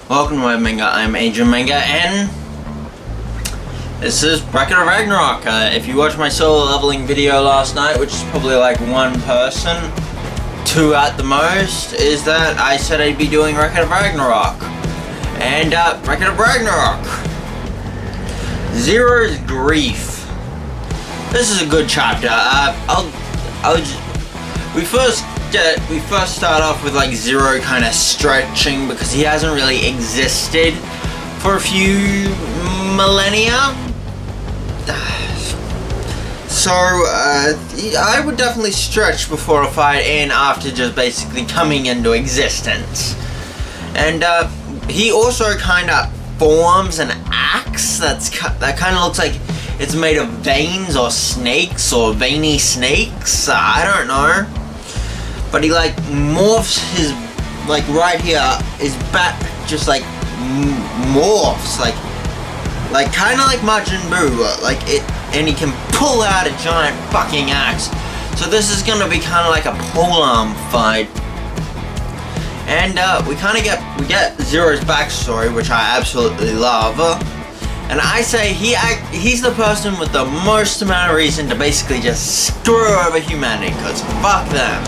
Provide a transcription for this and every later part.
Welcome to my manga. I'm Agent Manga, and this is Ragnarok. If you watched my solo leveling video last night, which is probably like one person, two at the most, is that I said I'd be doing Ragnarok. And Ragnarok. Zero's Grief. This is a good chapter. We first start off with like Zero kind of stretching because he hasn't really existed for a few millennia. So I would definitely stretch before a fight and after just basically coming into existence. And he also kind of forms an axe that kind of looks like it's made of veins or snakes or veiny snakes. I don't know. But he like morphs his, like right here, his back just like morphs, like kind of like Majin Buu, like it, and he can pull out a giant fucking axe. So this is gonna be kind of like a polearm fight. And we get Zero's backstory, which I absolutely love. And I say he's the person with the most amount of reason to basically just screw over humanity, because fuck them.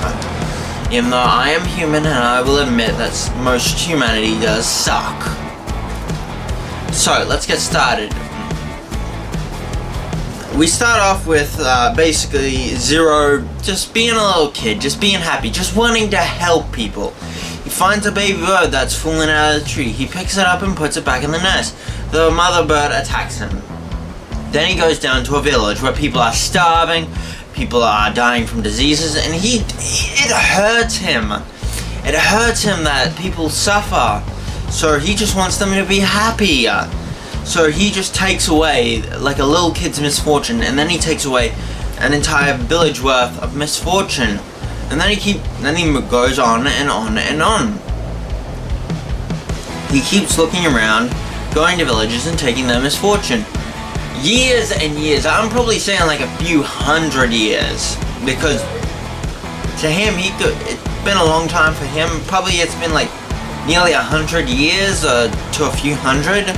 Even though I am human and I will admit that most humanity does suck. So, let's get started. We start off with basically Zero just being a little kid, just being happy, just wanting to help people. He finds a baby bird that's fallen out of the tree. He picks it up and puts it back in the nest. The mother bird attacks him. Then he goes down to a village where people are starving, people are dying from diseases, and it hurts him. It hurts him that people suffer. So he just wants them to be happy. So he just takes away like a little kid's misfortune, and then he takes away an entire village worth of misfortune. And then he goes on and on and on. He keeps looking around, going to villages and taking their misfortune. Years and years, I'm probably saying like a few hundred years, because to him, it's been a long time for him. Probably it's been like nearly 100 years to a few hundred.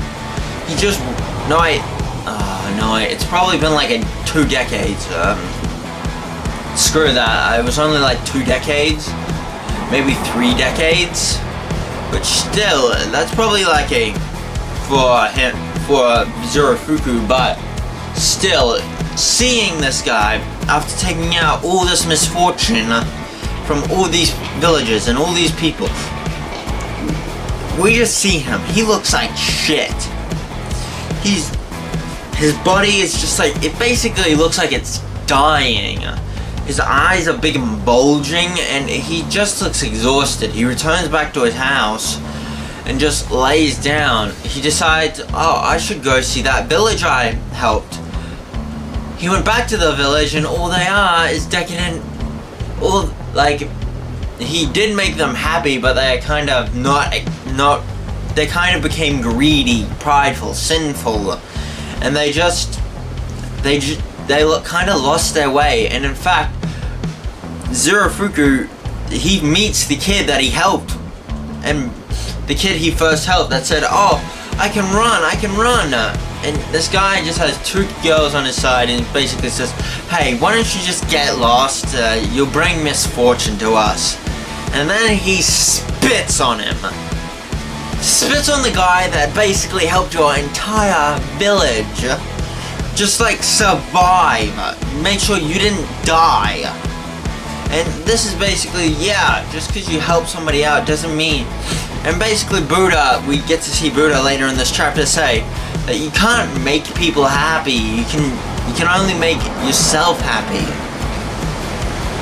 It's probably been like 2 decades. Screw that, it was only like 2 decades, maybe 3 decades, which still, that's probably like for Zorofuku, but still, seeing this guy after taking out all this misfortune from all these villages and all these people, we just see him. He looks like shit. His body is just like, it basically looks like it's dying. His eyes are big and bulging, and he just looks exhausted. He returns back to his house and just lays down. He decides, oh, I should go see that village I helped. He went back to the village, and all they are is decadent. He did make them happy, but they're kind of not. They kind of became greedy, prideful, sinful, and they kind of lost their way. And in fact, Zorofuku, he meets the kid that he helped, and the kid he first helped that said, oh, I can run. And this guy just has 2 girls on his side and basically says, hey, why don't you just get lost? You'll bring misfortune to us. And then he spits on him. Spits on the guy that basically helped your entire village. Just like survive. Make sure you didn't die. And this is basically, yeah, just because you help somebody out doesn't mean. And basically Buddha, we get to see Buddha later in this chapter say that you can't make people happy. You can only make yourself happy.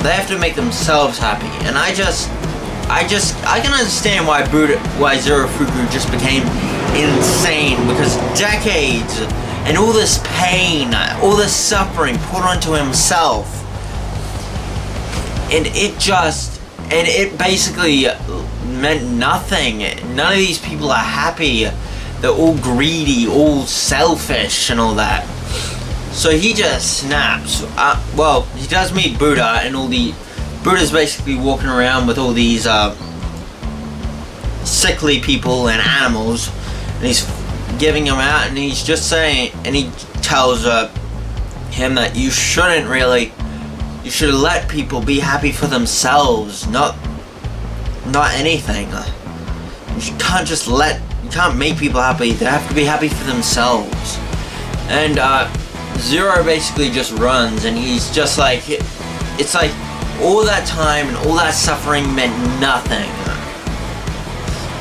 They have to make themselves happy. And I can understand why Zorofuku just became insane, because decades and all this pain, all this suffering put onto himself. And it basically meant nothing. None of these people are happy. They're all greedy, all selfish and all that. So he just snaps. Well, he does meet Buddha, and Buddha's basically walking around with all these sickly people and animals, and he's giving them out, and he's just saying, and he tells him that you should let people be happy for themselves, not anything. You can't make people happy. They have to be happy for themselves. And Zero basically just runs, and he's just like, it's like all that time and all that suffering meant nothing.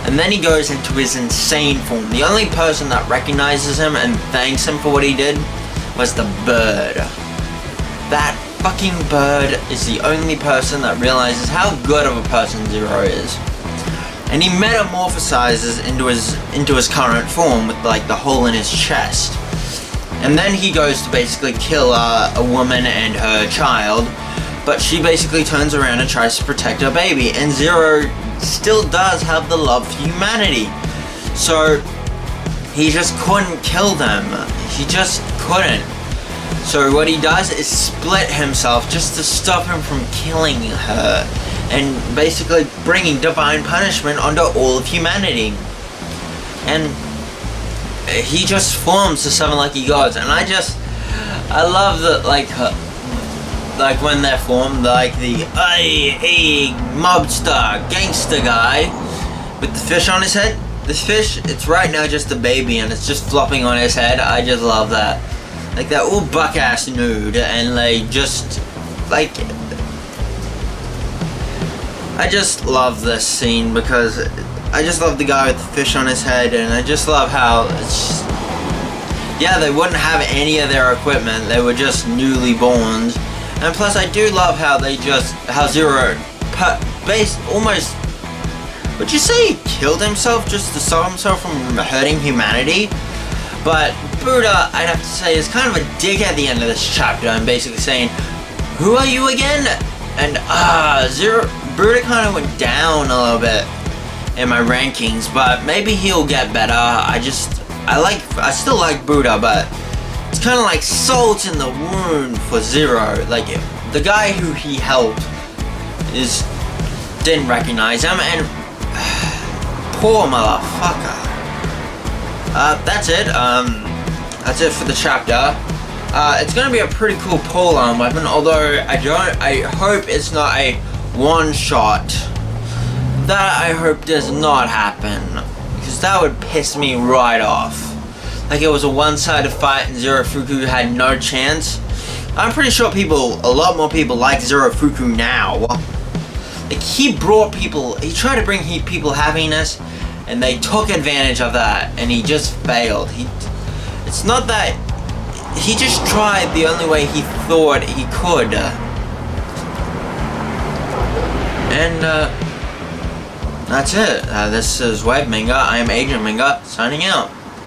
And then he goes into his insane form. The only person that recognizes him and thanks him for what he did was the bird. That fucking bird is the only person that realizes how good of a person Zero is. And he metamorphosizes into his current form with like the hole in his chest. And then he goes to basically kill a woman and her child, but she basically turns around and tries to protect her baby, and Zero still does have the love for humanity. So he just couldn't kill them. He just couldn't. So what he does is split himself just to stop him from killing her, and basically bringing divine punishment onto all of humanity. And he just forms the 7 lucky gods, and I love that, like when they're formed, like the mobster gangster guy with the fish on his head. This fish, it's right now just a baby, and it's just flopping on his head. I just love that. Like that old buck ass nude, and like just like I just love this scene because I just love the guy with the fish on his head, and I just love how it's just, yeah, they wouldn't have any of their equipment. They were just newly born. And plus I do love how Zero almost, would you say he killed himself just to stop himself from hurting humanity? But Buddha, I'd have to say, is kind of a dick at the end of this chapter. I'm basically saying, who are you again? And Buddha kind of went down a little bit in my rankings, but maybe he'll get better. I still like Buddha, but it's kind of like salt in the wound for Zero. Like, the guy who he helped didn't recognize him, and poor motherfucker. That's it. That's it for the chapter. It's gonna be a pretty cool polearm weapon, although I hope it's not a one-shot. That I hope does not happen, because that would piss me right off. Like it was a one-sided fight and Zerofuku had no chance. I'm pretty sure a lot more people like Zerofuku now. Like he tried to bring people happiness, and they took advantage of that, and he just failed. It's not that, he just tried the only way he thought he could. And that's it. This is Web Minga. I am Agent Minga, signing out.